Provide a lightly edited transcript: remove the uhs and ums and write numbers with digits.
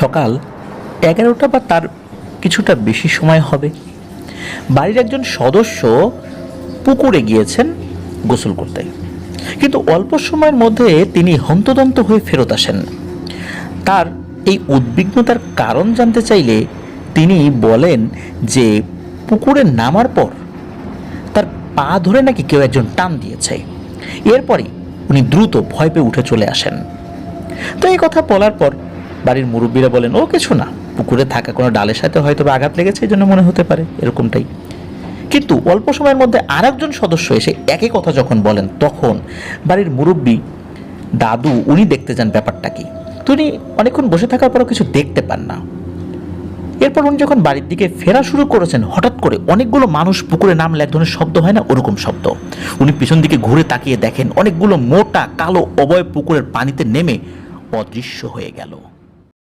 সকাল 11টা বা তার কিছুটা বেশি সময় হবে। বাড়ির একজন সদস্য পুকুরে গিয়েছেন গোসল করতে, কিন্তু অল্প সময়ের মধ্যে তিনি হন্তদন্ত হয়ে ফেরত আসেন। তার এই উদ্বিগ্নতার কারণ জানতে চাইলে তিনি বলেন যে পুকুরে নামার পর তার পা ধরে নাকি কেউ একজন টান দিয়েছে। এরপরই উনি দ্রুত ভয় পেয়ে উঠে চলে আসেন। তো এই কথা বলার পর বাড়ির মুরব্বীরা বলেন, ও কিছু না, পুকুরে থাকা কোনো ডালের সাথে হয়তো আঘাত লেগেছে, এই জন্য মনে হতে পারে, এরকমটাই। কিন্তু অল্প সময়ের মধ্যে আরেকজন সদস্য এসে একই কথা যখন বলেন, তখন বাড়ির মুরব্বী দাদু উনি দেখতে যান ব্যাপারটা কি। তো উনি অনেকক্ষণ বসে থাকার পরও কিছু দেখতে পান না। এরপর উনি যখন বাড়ির দিকে ফেরা শুরু করেছেন, হঠাৎ করে অনেকগুলো মানুষ পুকুরে নামলে এক ধরনের শব্দ হয় না, ওরকম শব্দ। উনি পিছন দিকে ঘুরে তাকিয়ে দেখেন অনেকগুলো মোটা কালো অবয়ব পুকুরের পানিতে নেমে অদৃশ্য হয়ে গেল।